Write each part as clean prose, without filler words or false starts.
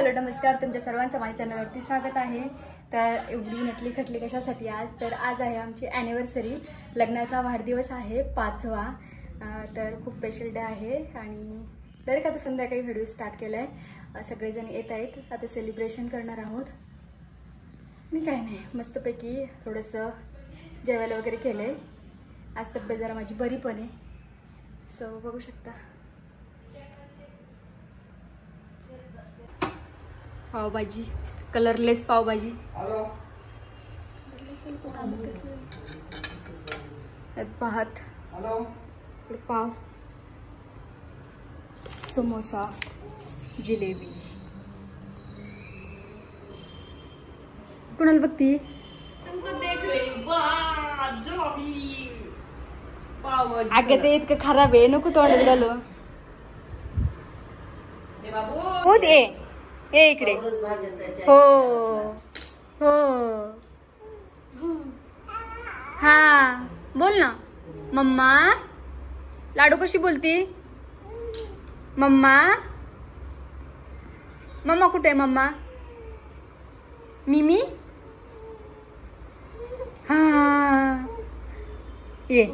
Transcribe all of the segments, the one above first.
Hello नमस्कार, तुमच्या सर्वांचं माझ्या चॅनलवरती स्वागत आहे। तर एवढी नटली खटली कशासाठी आज, तर आज आहे आमची ॲनिव्हर्सरी, लग्नाचा वाढदिवस आहे 5वा। तर खूप स्पेशल डे आहे आणि डायरेक्ट आता संध्याकाळी व्हिडिओ स्टार्ट केला आहे। सगळेजण येत आहेत, आता सेलिब्रेशन करणार आहोत। मी काय नाही, मस्तपैकी थोडंसं जेवायला वगैरे केलं आहे। आज तब्येत जरा माझी बरी पण आहे, सो बघू शकता। पावभाजी, कलरलेस पावभाजी। भात, पाव, समोसा, जिलेबी। कुणाला बघती? तुमको देख रही पावभाजी। अगं ते इतकं खराब आहे, नको तोंडात घालू। होच ए इकडे। हो हो हा, बोल ना मम्मा। लाडू कशी बोलती? मम्मा। मम्मा कुठे आहे? मम्मा मिमी। हा ये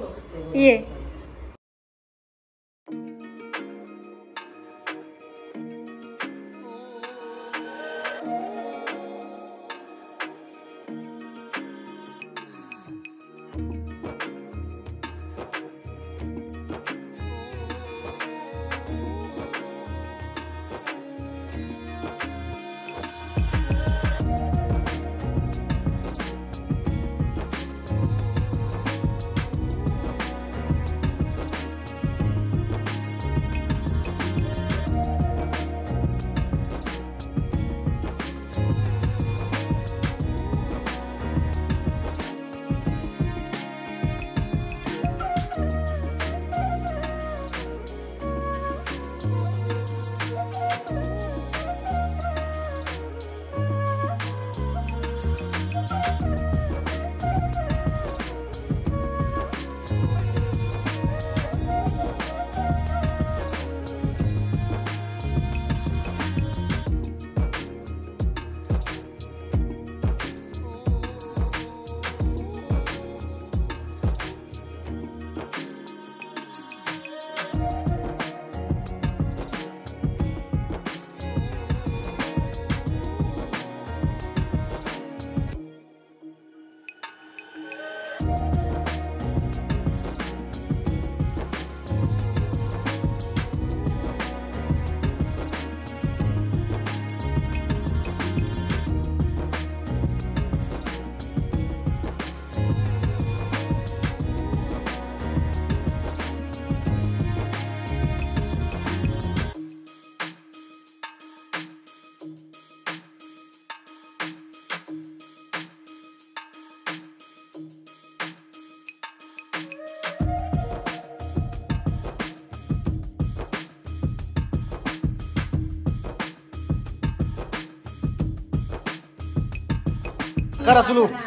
करा सुरू। हॅपी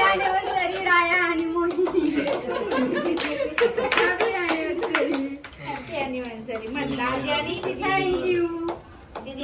ॲनिव्हर्सरी राया आणि मोहिनी। हॅपी ॲनिव्हर्सरी म्हटलं। थँक्यू दीदी।